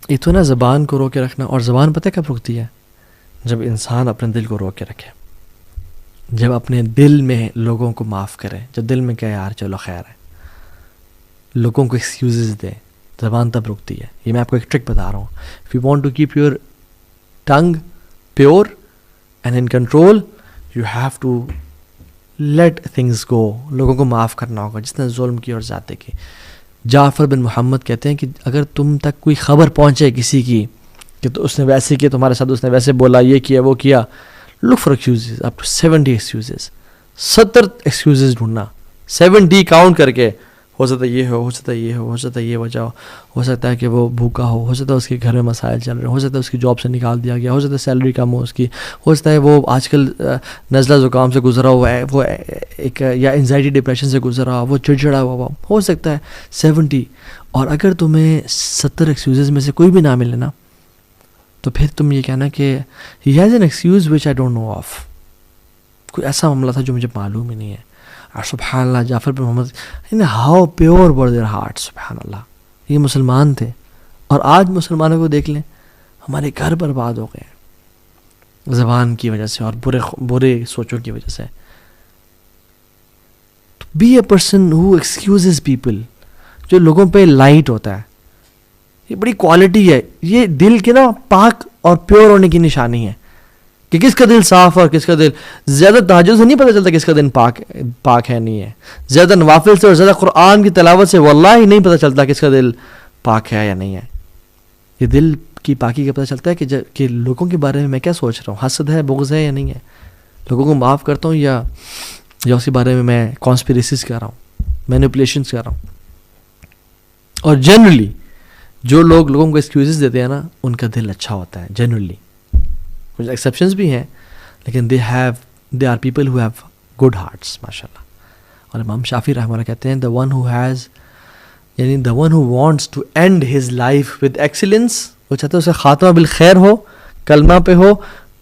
یہ تو نا زبان کو رو کے رکھنا، اور زبان پتہ کب رکتی ہے؟ جب انسان اپنے دل کو رو کے رکھے، جب اپنے دل میں لوگوں کو معاف کرے، جب دل میں کہے یار چلو خیر ہے، لوگوں کو ایکسکیوزز دے، زبان تب رکتی ہے. یہ میں آپ کو ایک ٹرک بتا رہا ہوں. If you want to keep your tongue pure and in control, you have to let things go. لوگوں کو معاف کرنا ہوگا جس نے ظلم کی اور زیادتی کی. جعفر بن محمد کہتے ہیں کہ اگر تم تک کوئی خبر پہنچے کسی کی کہ تو اس نے ویسے کیا تمہارے ساتھ، اس نے ویسے بولا، یہ کیا وہ کیا، look for excuses up to 70 excuses. 70 excuses ڈھونڈنا، 70 کاؤنٹ کر کے. ہو سکتا ہے یہ ہو سکتا ہے یہ ہو سکتا ہے یہ وجہ ہو سکتا ہے کہ وہ بھوکا ہو سکتا ہے اس کے گھر میں مسائل چل رہے، ہو سکتا ہے اس کی جاب سے نکال دیا گیا، ہو سکتا ہے سیلری کم ہو اس کی، ہو سکتا ہے وہ آج کل نزلہ زکام سے گزرا ہوا ہے، وہ ایک یا انزائٹی ڈپریشن سے گزرا ہوا، وہ چڑچڑا ہوا ہو سکتا ہے 70. اور اگر تمہیں 70 ایکسکیوزز میں سے کوئی بھی نہ ملے نا، تو پھر تم یہ کہنا کہ he has an excuse which I don't know of. کوئی ایسا معاملہ تھا جو مجھے معلوم ہی نہیں ہے. اور سبحان اللہ، Jafar bin Muhammad, how pure were their heart. سبحان اللہ، یہ مسلمان تھے. اور آج مسلمانوں کو دیکھ لیں، ہمارے گھر برباد ہو گئے ہیں زبان کی وجہ سے اور برے سوچوں کی وجہ سے. Be a person who excuses people, جو لوگوں پہ لائٹ ہوتا ہے. یہ بڑی کوالٹی ہے، یہ دل کے نا پاک اور پیور ہونے کی نشانی ہے کہ کس کا دل صاف اور کس کا دل. زیادہ تہجد سے نہیں پتہ چلتا کس کا دل پاک ہے نہیں ہے. زیادہ نوافل سے اور زیادہ قرآن کی تلاوت سے واللہ ہی نہیں پتہ چلتا کس کا دل پاک ہے یا نہیں ہے. یہ دل کی پاکی کا پتہ چلتا ہے کہ لوگوں کے بارے میں کیا سوچ رہا ہوں، حسد ہے، بغض ہے یا نہیں ہے، لوگوں کو معاف کرتا ہوں یا اس کے بارے میں میں کانسپیریسیز کر رہا ہوں، مینیپولیشنز کر رہا ہوں. اور جنرلی جو لوگوں کو ایکسکیوزز دیتے ہیں نا، ان کا دل اچھا ہوتا ہے جنرلی. کچھ ایکسیپشنز بھی ہیں لیکن they are people who have good hearts ماشاء اللہ. اور امام شافعی رحمہ اللہ کہتے ہیں the one who wants to end his life with excellence، وہ چاہتا ہے اسے خاتمہ بالخیر ہو، کلمہ پہ ہو،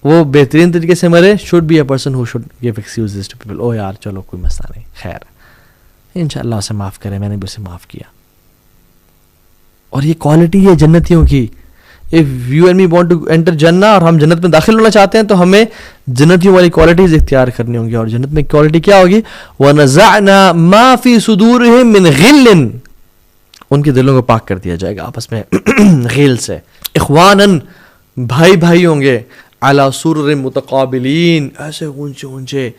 وہ بہترین طریقے سے مرے. should be a person who should give excuses to people. او یار چلو کوئی مسئلہ نہیں، خیر انشاءاللہ اسے معاف کرے، میں نے بھی اسے معاف کیا. اور یہ کوالٹی ہے جنتیوں کی. if you and me want to enter جنہ، اور ہم جنت میں داخل ہونا چاہتے ہیں تو ہمیں جنتیوں والی کوالٹیز اختیار کرنی ہوں گی. اور جنت میں کوالٹی کیا ہوگی؟ وَنَزَعْنَا مَا فِي صُدُورِهِم مِّن غِلٍّ، ان کے دلوں کو پاک کر دیا جائے گا آپس میں غیل سے. اخواناً، بھائی ہوں گے. عَلَى سُرُرٍ مُتَقَابِلِينَ، ایسے اونچے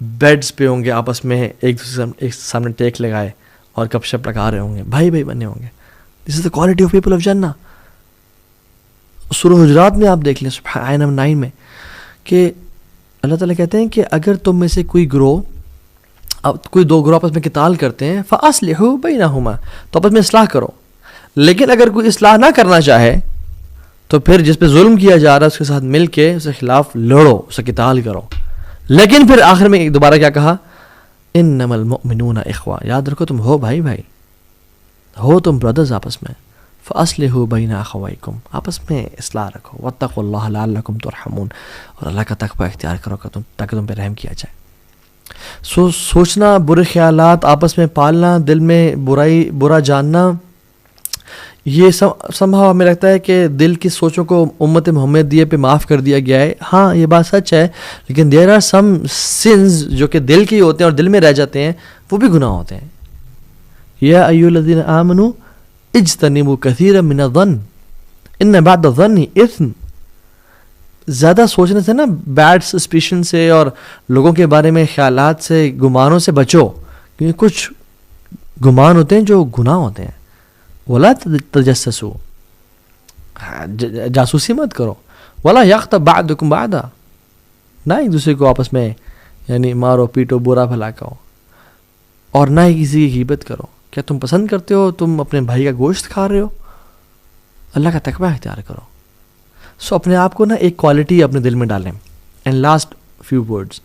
بیڈز پہ ہوں گے، آپس میں ایک دوسرے ایک سامنے ٹیک لگائے اور گپ شپ لگا رہے ہوں گے، بھائی بنے ہوں گے. This is the quality of people of جنہ. سورہ حجرات میں آپ دیکھ لیں، سبحان آیت نمبر 9 میں، کہ اللہ تعالیٰ کہتے ہیں کہ اگر تم میں سے کوئی دو گروہ آپس میں قتال کرتے ہیں، فَأَصْلِحُوا بَيْنَهُمَا، تو آپس میں اصلاح کرو. لیکن اگر کوئی اصلاح نہ کرنا چاہے تو پھر جس پہ ظلم کیا جا رہا ہے اس کے ساتھ مل کے اس کے خلاف لڑو، اسے قتال کرو. لیکن پھر آخر میں دوبارہ کیا کہا؟ اِنَّمَا الْمُؤْمِنُونَ إِخْوَةٌ، یاد رکھو تم ہو بھائی ہو، تم بردرز آپس میں. فَأَصْلِحُوا بَيْنَ أَخَوَيْكُمْ، آپس میں اصلاح رکھو. وَاتَّقُوا اللَّهَ لَعَلَّكُمْ تُرْحَمُونَ، اور اللہ کا تقوی اختیار کرو تاکہ تم پہ رحم کیا جائے. سوچنا، برے خیالات آپس میں پالنا، دل میں برا جاننا، یہ سمجھا ہمیں لگتا ہے کہ دل کی سوچوں کو امت محمدیہ پہ معاف کر دیا گیا ہے. ہاں یہ بات سچ ہے، لیکن دیر آر سم سنز جو کہ دل کے ہی ہوتے ہیں اور دل میں رہ جاتے ہیں، وہ بھی گناہ ہوتے ہیں. یا ایھا الذین آمنوا اجتنبوا کثیرا من الظن ان بعض الظن اثم. زیادہ سوچنے سے نا، بیڈ سسپیشن سے اور لوگوں کے بارے میں خیالات سے، گمانوں سے بچو، کیونکہ کچھ گمان ہوتے ہیں جو گناہ ہوتے ہیں. ولا تجسسوا، جاسوسی مت کرو. ولا یغتب بعضکم بعضا، نہ ایک دوسرے کو آپس میں یعنی مارو پیٹو، برا بھلا کہو، اور نہ ہی کسی کی غیبت کرو. کیا تم پسند کرتے ہو تم اپنے بھائی کا گوشت کھا رہے ہو؟ اللہ کا تقوی اختیار کرو. اپنے آپ کو نا ایک کوالٹی اپنے دل میں ڈالیں. اینڈ لاسٹ فیو ورڈز،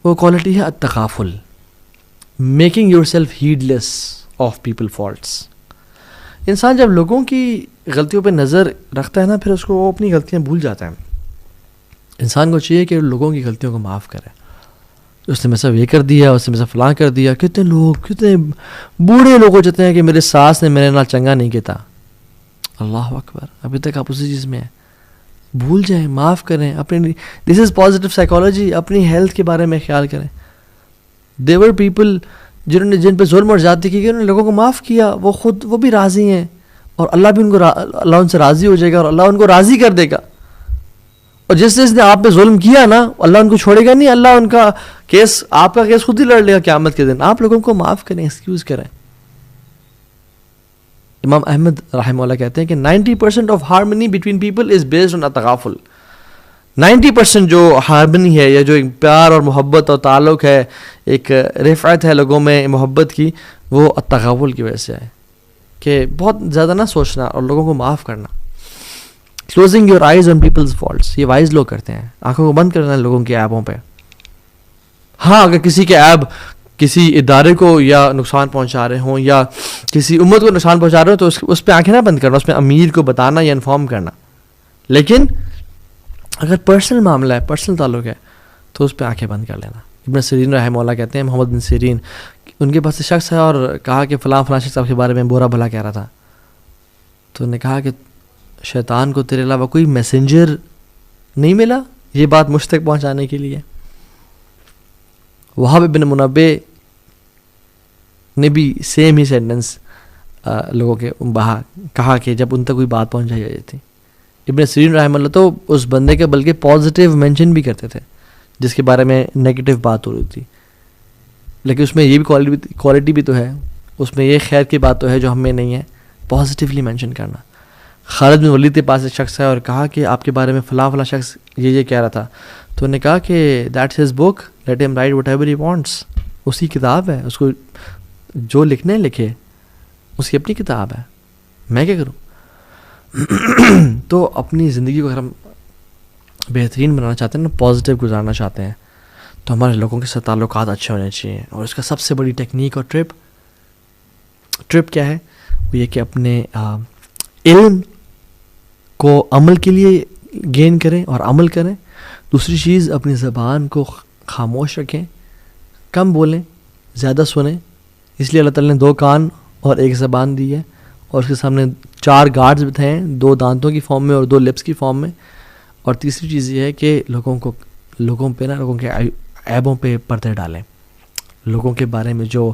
وہ کوالٹی ہے التغافل، making yourself heedless of people faults. انسان جب لوگوں کی غلطیوں پہ نظر رکھتا ہے نا، پھر اس کو وہ اپنی غلطیاں بھول جاتا ہے. انسان کو چاہیے کہ لوگوں کی غلطیوں کو معاف کرے. اس نے میں سب یہ کر دیا، اس نے میں سب فلاں کر دیا. کتنے بوڑھے لوگ ہو جاتے ہیں کہ میرے ساس نے میرے نال چنگا نہیں کیتا. اللہ اکبر, ابھی تک آپ اسی چیز میں ہیں. بھول جائیں, معاف کریں اپنے. دس از پازیٹیو سائیکالوجی. اپنی ہیلتھ کے بارے میں خیال کریں. دیور پیپل جنہوں نے جن پہ ظلم اور زیادتی کی, انہوں نے لوگوں کو معاف کیا, وہ خود وہ بھی راضی ہیں, اور اللہ بھی اللہ ان سے راضی ہو جائے گا, اور اللہ ان کو راضی کر دے گا. اور جس نے آپ پہ ظلم کیا نا, اللہ ان کو چھوڑے گا نہیں. اللہ ان کا کیس, آپ کا کیس خود ہی لڑ لے گا قیامت کے دن. آپ لوگوں کو معاف کریں, ایکسکیوز کریں. امام احمد رحمہ اللہ کہتے ہیں کہ 90% of harmony between people is based on التغافل. 90% جو ہارمنی ہے, یا جو ایک پیار اور محبت اور تعلق ہے, ایک رفعت ہے لوگوں میں محبت کی, وہ التغافل کی وجہ سے ہے. کہ بہت زیادہ نہ سوچنا اور لوگوں کو معاف کرنا. Closing your eyes on people's faults, یہ وائز لوگ کرتے ہیں. آنکھوں کو بند کرنا لوگوں کے عیبوں پہ. ہاں, اگر کسی کے عیب کسی ادارے کو یا نقصان پہنچا رہے ہوں, یا کسی امت کو نقصان پہنچا رہے ہوں, تو اس پہ آنکھیں نہ بند کرنا, اس میں امیر کو بتانا یا انفارم کرنا. لیکن اگر پرسنل معاملہ ہے, پرسنل تعلق ہے, تو اس پہ آنکھیں بند کر لینا. ابن سیرین رحمہ اللہ کہتے ہیں, محمد بن سیرین, ان کے پاس شخص ہے اور کہا کہ فلاں فلاں شخص آپ کے بارے میں برا بھلا کہہ رہا تھا. تو انہوں نے کہا کہ شیطان کو تیرے علاوہ کوئی میسنجر نہیں ملا یہ بات مجھ تک پہنچانے کے لیے. وہاب بن منبع نے بھی سیم ہی سینٹنس لوگوں کے کہا کہ جب ان تک کوئی بات پہنچائی جاتی تھی. ابن سیرین رحمہ اللہ تو اس بندے کے بلکہ پازیٹیو مینشن بھی کرتے تھے جس کے بارے میں نیگیٹو بات ہو رہی تھی, لیکن اس میں یہ بھی کوالٹی بھی تو ہے, اس میں یہ خیر کی بات تو ہے جو ہم میں نہیں ہے, پازیٹیولی مینشن کرنا. خالد بن ولید کے پاس ایک شخص ہے اور کہا کہ آپ کے بارے میں فلاں فلاں شخص یہ کہہ رہا تھا. تو انہوں نے کہا کہ that's his book, let him write whatever he wants. اس کی کتاب ہے, اس کو جو لکھنے لکھے, اس کی اپنی کتاب ہے, میں کیا کروں. تو اپنی زندگی کو اگر ہم بہترین بنانا چاہتے ہیں نا, پازیٹیو گزارنا چاہتے ہیں, تو ہمارے لوگوں کے ساتھ تعلقات اچھے ہونے چاہیے. اور اس کا سب سے بڑی ٹیکنیک اور ٹرپ کیا ہے, وہ یہ کہ اپنے علم کو عمل کے لیے گین کریں اور عمل کریں. دوسری چیز, اپنی زبان کو خاموش رکھیں, کم بولیں, زیادہ سنیں. اس لیے اللہ تعالیٰ نے 2 کان اور 1 زبان دی ہے, اور اس کے سامنے 4 گارڈز بتائے ہیں, 2 دانتوں کی فارم میں اور 2 لپس کی فارم میں. اور تیسری چیز یہ ہے کہ لوگوں پہ لوگوں کے عیبوں پہ پردے ڈالیں. لوگوں کے بارے میں جو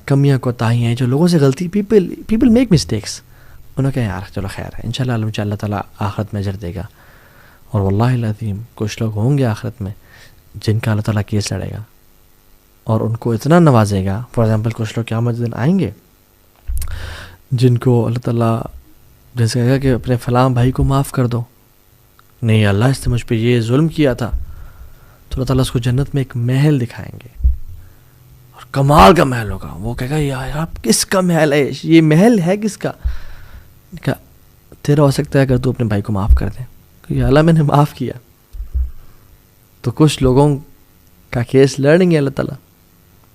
کمیاں کوتاہیاں ہیں, جو لوگوں سے غلطی, پیپل میک مسٹیکس, انہوں کہا یار چلو خیر ہے, انشاءاللہ اللہ تعالیٰ آخرت میں اجر دے گا. اور واللہ العظیم کچھ لوگ ہوں گے آخرت میں جن کا اللہ تعالیٰ کیس لڑے گا اور ان کو اتنا نوازے گا. فار ایگزامپل کچھ لوگ قیامت دن آئیں گے جن کو اللہ تعالیٰ جیسے کہے گا کہ اپنے فلاں بھائی کو معاف کر دو, نہیں اللہ اس نے مجھ پہ یہ ظلم کیا تھا, تو اللہ تعالیٰ اس کو جنت میں ایک محل دکھائیں گے, اور کمال کا محل ہوگا. وہ کہے گا یار آپ کس کا محل ہے, یہ محل ہے کس کا. کہا تیرا ہو سکتا ہے اگر تو اپنے بھائی کو معاف کر دیں, کہ اللہ میں نے معاف کیا. تو کچھ لوگوں کا کیس لڑیں گے اللہ تعالیٰ,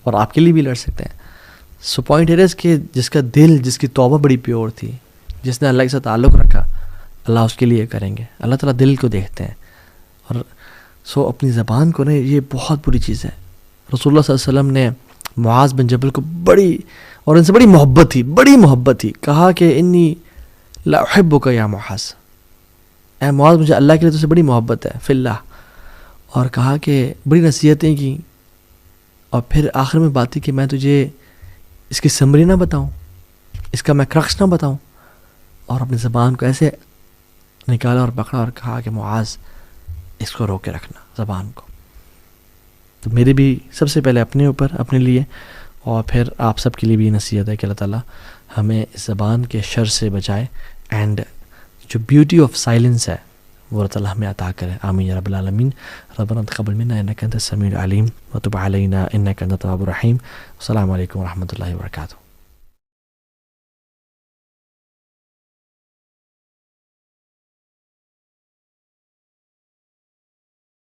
اور آپ کے لیے بھی لڑ سکتے ہیں. سو پوائنٹ یہ ہے کہ جس کا دل, جس کی توبہ بڑی پیور تھی, جس نے اللہ کے ساتھ تعلق رکھا, اللہ اس کے لیے کریں گے. اللہ تعالیٰ دل کو دیکھتے ہیں. اور سو اپنی زبان کو نہیں, یہ بہت بری چیز ہے. رسول اللہ صلی اللہ علیہ وسلم نے معاذ بن جبل کو بڑی, اور ان سے بڑی محبت تھی, کہا کہ انی لا احبک یا معاذ, اے معاذ مجھے اللہ کے لیے تو سے بڑی محبت ہے فی اللہ. اور کہا کہ بڑی نصیحتیں کی, اور پھر آخر میں بات تھی کہ میں تجھے اس کی سمری نہ بتاؤں, اس کا میں کرکس نہ بتاؤں. اور اپنی زبان کو ایسے نکالا اور پکڑا اور کہا کہ معاذ اس کو روک کے رکھنا زبان کو. تو میری بھی سب سے پہلے اپنے اوپر, اپنے لیے, اور پھر آپ سب کے لیے بھی نصیحت ہے کہ اللہ تعالیٰ ہمیں اس زبان کے شر سے بچائے, اینڈ جو بیوٹی آف سائلنس ہے وہ اللہ تعالیٰ ہمیں عطا کرے. آمین یا رب العالمین. ربنا تقبل منا انک انت السمیع العلیم وتب علینا انک انت التواب الرحیم. السلام علیکم ورحمۃ اللہ وبرکاتہ.